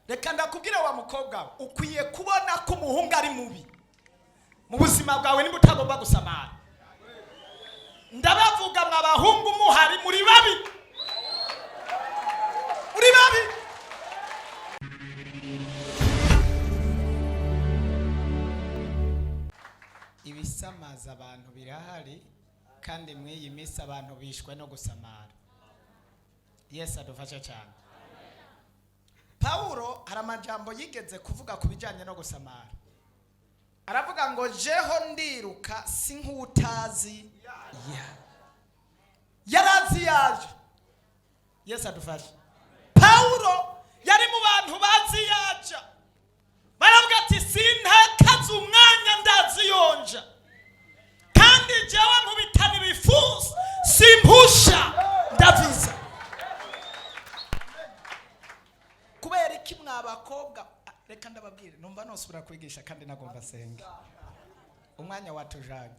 reka ndakubwire wa mukobwa ukwiye kubona ko umuhungu ari mubi mu buzima bwawe nimba utagomba gusamara. Ndabavuga mw'abahungu muhari muri babi, muri babi. Ibisamaza abantu birahari kandi mw'iyi minsi abantu bishwe no gusamara. Yesu adufashe cyane. Paulo hari amajambo yigeze kuvuga ku bijyanye no gusamara. Aravuga ngo jeho ndiruka si nk'utazi yarazi yaje. Yesu adufashe. Paulo yari mu bantu bazi yaje. Baravuga ati sintakaza umwanya ndaziyonja kandi jewe nkubitana ibifuza simpusha ndaviza. Kubera iki mw'abakobwa, reka ndababwire numva nosubira kwigisha kandi nagomba senga umwanya watujanye.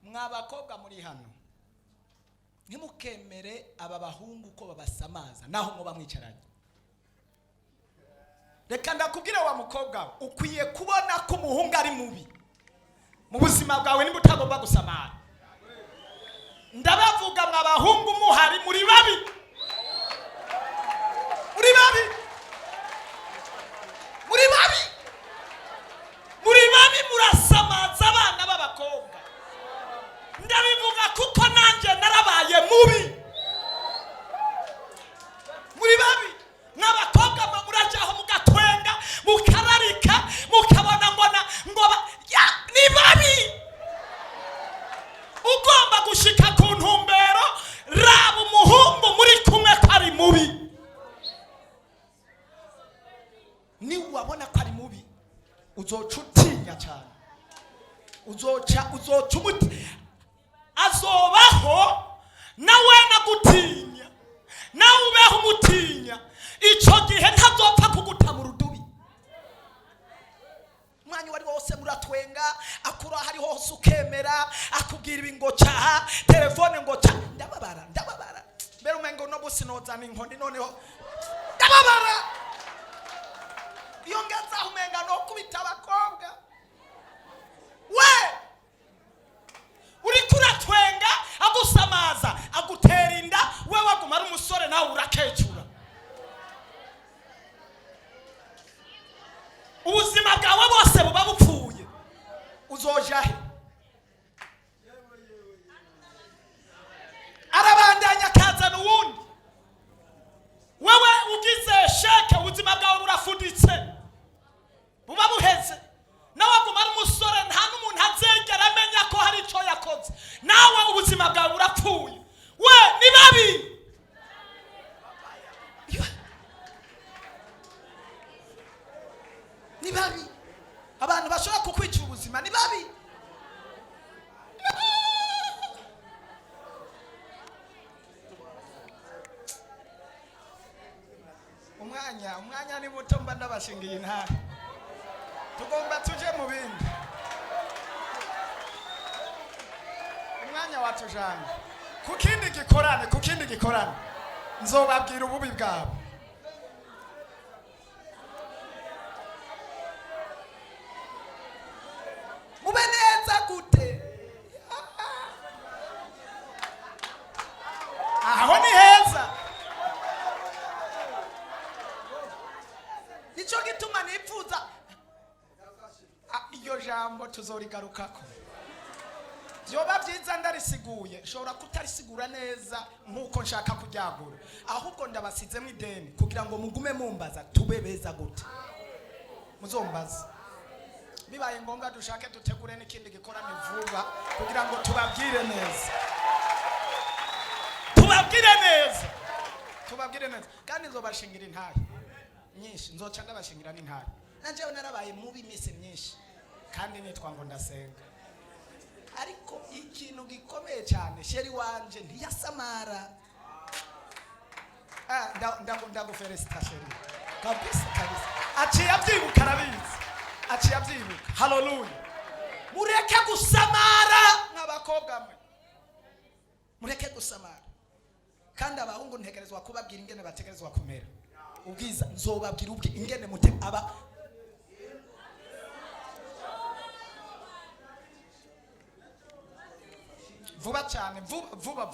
Mw'abakobwa muri hano ntimukemere aba bahungu ko babasamaza naho muba mwicaranye. Reka ndakubwire wa mukobwa ukwiye kubona ko umuhungu ari mubi mu buzima bwawe nimba utagomba gusamara. Ndabavuga mw'abahungu muhari muri babi, muri babi, muri babi, muri babi, murasamaza abana b'abakobwa. Ndabivuga kuko nanjye narabaye mubi. Muri babi n'abakobwa murajyaho mugatwenga mukararika mukabona ngoba ni babi. Ugomba gushika ku ntumbero, raba umuhungu muri kumwe ko ari mubi. Ni wabona ko ari mubi uzoca utinya cyane, uzoca umuti azobaho nawe nagutinya, nawe ubeho umutinya. Ico gihe ntazopfa kuguta mu rudubi. Mwanya wari wose muratwenga, akura hari hose ukemera, akubwira ibingo cyaha telefone ngo cya ndababara mbere umengo no businozana inkondi noneho ndababara. Iyo ngaza umenga no kubita abakobwa we uri kuratwenga agusamaza agutera inda, we waguma ari umusore nawe urakecura. Ubuzima bwawe bose buba bupfuye. Uzoja he? Arabandanya kazana uwundi. Wewe ugize sheke ubuzima bwawe burafuditse, buba buheze. Nawe aguma ari umusore nta n'umuntu azegera amenya ko hari icyo yakoze. Nawe ubuzima bwawe burapfuye. We ni babi. Ni babi. Abantu bashobora kukwicira ubuzima ni babi. Umwanya ni muto mba ndabashingiye intara. Tugomba tuje mu bindi. Umwanya watujanye. Kukindi gikorane. Nzobabwira ububi bwabo. Mube neza gute? Aho ni heza. Nico gituma nipfuza iyo jambo tuzorigarukako. Vyoba vyiza ndarisiguye, shobora kutarisigura neza nkuko nshaka kuryagura. Ahubwo ndabasizemo ideni kugira ngo mugume mumbaza tube beza gute. Muzombaza. Bibaye ngombwa dushake dutegure n'ikindi gikorane vuba kugira ngo tubabwire neza. Tubabwire neza. Kandi nzobashingira intare nyinshi, nzoca ndabashingira n'intare. Nanje narabaye mubi iminsi myinshi kandi nitwa ngo ndasenga. Ariko ikintu gikomeye cyane, sheri wanje ntiyasamara. Ndagufelicita sheri. Kabisa. Aciye abyibuka arabizi. Hallelujah. Mureke gusamara n'abakobwa mwe. Mureke gusamara. Kandi abahungu ntegerezwa kubabwira ingene bategerezwa kumera. ubwiza nzobabwira ubwe ingene mute aba vuba cyane vuba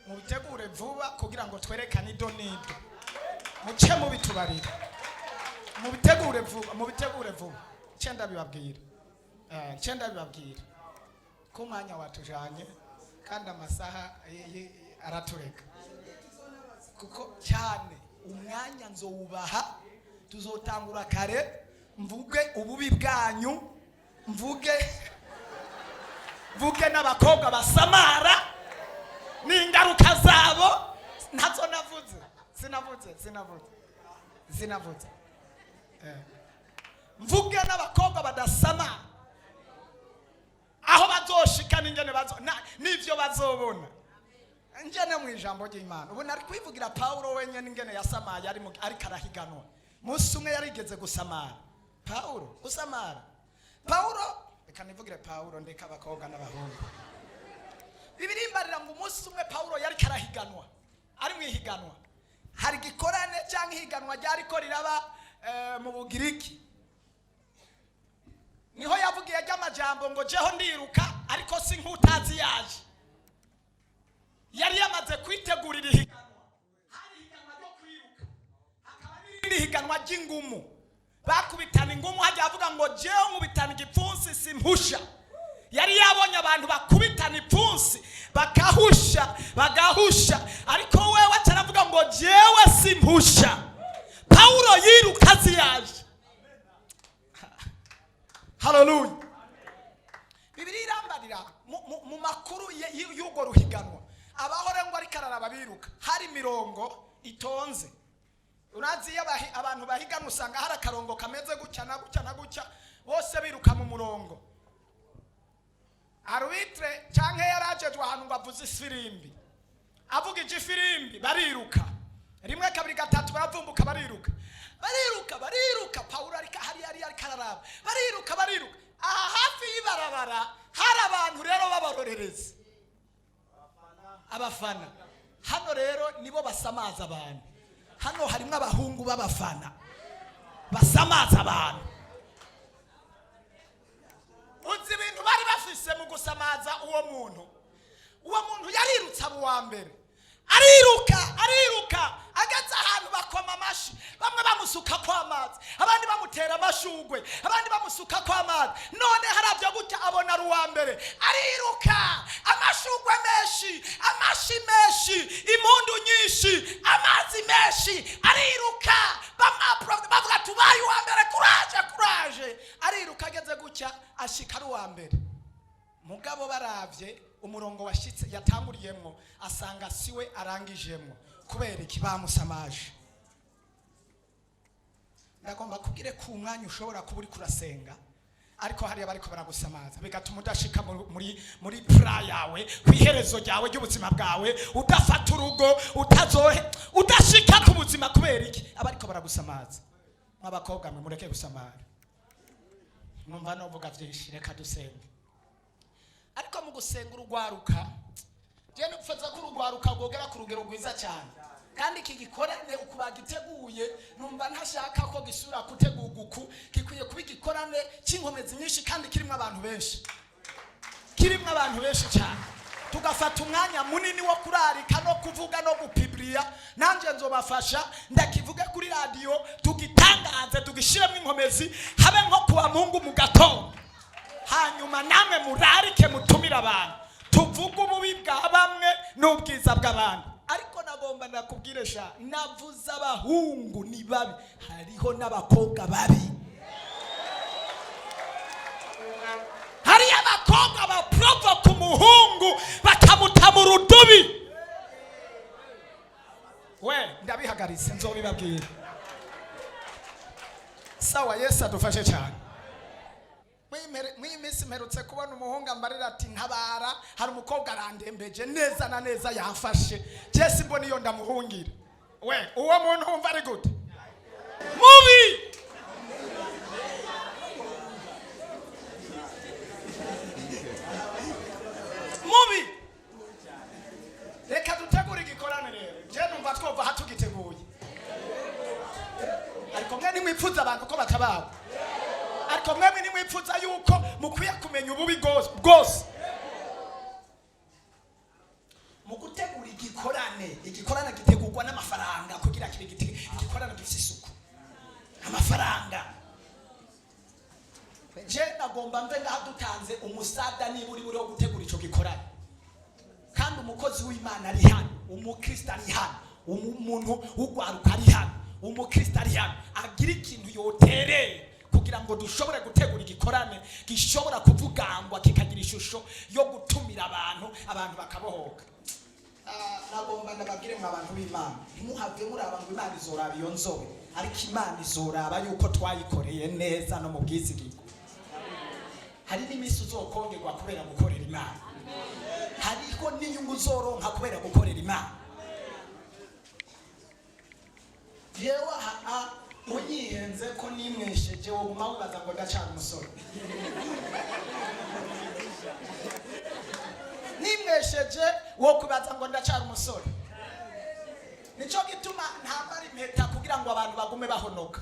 mubitegure vuba kugira ngo twerekane ido nido muce mubitubarira mubitegure vuba cyenda bibabwira ko mwanya watujanye kandi amasaha aratureka kuko cyane umwanya nzowubaha tuzotangura kare mvuge ububi bwanyu mvuge n'abakobwa basamara n'ingaruka zabo ntazo sinavuze mvuge n'abakobwa badasamara aho bazoshika n'ingene n'ivyo bazobona njene mu ijambo ry'Imana ubu nari kwivugira Paulo wenyene ingene yasamaye ari karahiganwa musi umwe yarigeze gusamara Paulo reka nivugire Paulo ndeka abakobwa n'abahungu bibirimbarira ngo umunsi umwe Paulo yari karahiganwa ari mwihiganwa hari gikorane cyangwa ihiganwa ryariko riraba mu Bugiriki niho yavugiye ry'amajambo ngo jeho ndiruka ariko si nk'utazi yaje yari yamaze kwitegurira ihiganwa hari ihiganwa ryo kwiruka hakaba n'irindi higanwa ry'ingumu bakubitana ingumu hajya avuga ngo jeho nkubitana igipfunsi simpusha yari yabonye abantu bakubitana ipfunsi bagahusha ariko wewe ataravuga ngo jewe simpusha Paulo yiruka ziyaje haleluya Bibiliya irambarira mu makuru y'ugo ruhiganwa abahore ngo ari kararaba biruka hari mirongo itonze urazi abantu bahiganwa usanga hari akarongo kameze gutya na gutya bose biruka mu murongo Arbitre canke yarajejwe ahantu ngo avuze ifirimbi avuga ifirimbi bariruka rimwe kabiri gatatu baravumbuka bariruka Paulo ari kararaba bariruka aha hafi y'ibarabara hari abantu rero babarorereza abafana hano rero nibo basamaza abantu hano harimwe abahungu b'abafana basamaza abantu uzi ibintu bari bafise mu gusamaza uwo muntu yarirutse abo wa mbere ariruka ageze ahantu bakoma amashi bamwe bamusuka kw'amazi abandi bamutera amashugwe abandi bamusuka kw'amazi none haravyo gutya abona ari uwa mbere ariruka amashugwe menshi amashi menshi impundu nyinshi amazi menshi ariruka bavuga tubaye uwa mbere kuraje ariruka ageze gutya ashika ari uwa mbere mugabo baravye umurongo washitse yatanguriyemwo asanga siwe arangijemwo kubera iki bamusamaje ndagomba kugire ku mwanya ushobora kuba uri kurasenga ariko hariya bariko baragusamaza bigatuma udashika muri pra yawe kwiherezo ryawe ry'ubuzima bwawe udafata urugo udashika ku buzima kubera iki abariko baragusamaza mw'abakobwa mwe mureke gusamara numva no vuga vyinshi reka dusenge ariko mu gusenga urugwaruka je nupfaza ko urugwaruka rwogera ku rugero rwiza cyane kandi iki gikorane ukubagiteguye numva ntashaka ko gisura kuteguguku gikwiye kuba igikorane cy'inkomezi nyinshi kandi kirimo abantu benshi cyane tugafata umwanya munini wo kurarika no kuvuga no gupibriya nanje nzobafasha ndakivuge kuri radio tugitangaze tugishiremo inkomezi habe nko kuwa Mungu mu gatondo hanyuma namwe murarike mutumira abantu tuvuga ububi bwa bamwe n'ubwiza bw'abantu ariko nagomba nakubwire sha navuze abahungu ni babi hariho n'abakobwa babi hari abakobwa baprovoka ku muhungu bakamutamura urudubi we ndabihagaritse nzobibabwira sawa Yesu adufashe cyane mwimisi mperutse kubona umuhungu ambarira ati ntabara hari umukobwa arandembeje neza na neza yafashe Jesse mbona iyo ndamuhungira we uwo muntu wumva ari gute mubi reka dutegure igikorane rero je numva twova hatugiteguye ariko mwe nimwipfuza abantu ko batabaho, ariko mwe nimwipfuza yuko mukwiye kumenya ububi bwose. Mu gutegura igikorane gitegurwa n'amafaranga kugira igikorane gifite isuku. Amafaranga je nagomba mve ngadutanze umusada niburi buri wo gutegura ico gikorane, kandi umukozi w'Imana ari hano, umukristo ari hano, umuntu ugwaruka ari hano, umukristo ari hano, agira ikintu yotereye kugira ngo dushobore gutegura igikorane gishobora kuvugangwa kikagira ishusho yo gutumira abantu bakabohoka. Nagomba ndababwire mu abantu b'Imana, ntimuhave muraba ngo Imana izoraba iyo nzobe, ariko Imana izoraba yuko twayikoreye neza no mu bwizigirwa. Hari n'imisi uzokongerwa kubera gukorera Imana, hariho n'inyungu uzoronka kubera gukorera Imana. Yewe unyihenze ko nimwesheje wo guma ubaza ngo ndacana umusore. Nimwesheje wo kubaza ngo ndacana umusore. Nico gituma ntambara impeta kugira ngo abantu bagume bahonoka.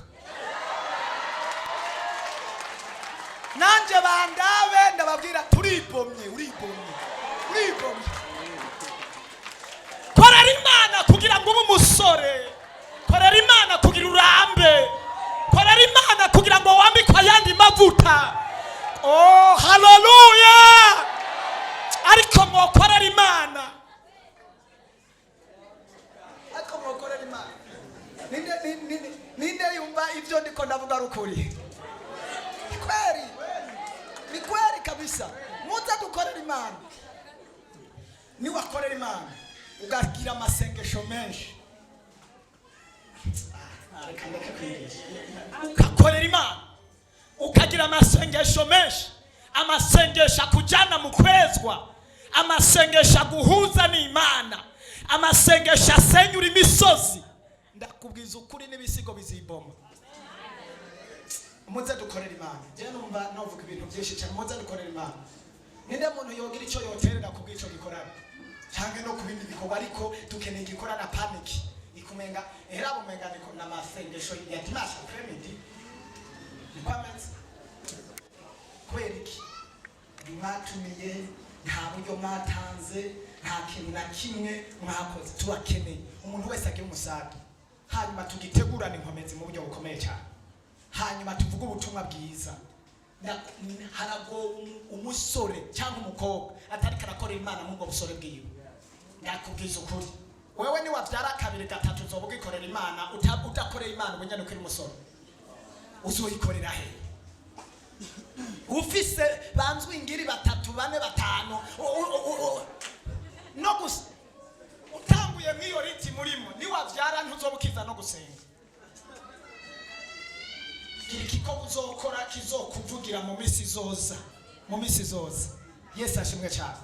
Nanje bandabe ndababwira uribomye. Korera Imana kugira ngo ube umusore. Korera Imana kugira urambe. Korera Imana kugira ngo wambikwe ayandi mavuta. Oh, hallelujah! Ariko mwokorera Imana. Ninde yumva ivyo ndiko ndavuga rukuri? Ni kweli kabisa. Muza dukorera Imana. Ni wakorera Imana ugagira amasengesho menshi. Ukakorera Imana ukagira amasengesho menshi, amasengesho akujana mu kwezwa, amasengesho aguhuza n'Imana, amasengesho asenyura imisozi. Ndakubwiza ukuri n'ibisigo biziboma. Muze dukorera Imana. Je numva novuga ibintu byinshi cyane. Muze dukorera Imana. Ninde muntu yogira icyo yoterera kubwico gikorana cyangwa no kubindi bikorwa, ariko dukeneye gikorana panic ikumenga era bumenga niko na masengesho ya dimasha premidi nkwamenze kweriki mwatumiye, nta buryo mwatanze, nta kintu na kimwe mwakoze. Turakeneye umuntu wese agiye umusada, hanyuma tugitegurana inkomezi mu buryo bukomeye cyane, hanyuma tuvuga ubutumwa bwiza. Harago umusore cyangwa umukobwa atari karakorera Imana mu busore bwiwe. Ndakubwiza ukuri, wewe ni wavyara kabiri gatatu uzobugikorera Imana, utakorera Imana ubunyane kuri umusore uzoyikorera he? Ufise banzwe ingiri batatu bane batanu no gusa utanguye mwiyo riti murimo, ni wavyara ntuzobukiza no gusenga. Ikiko uzokora kizokuvugira mu misi zoza. Yesu ashimwe cyane.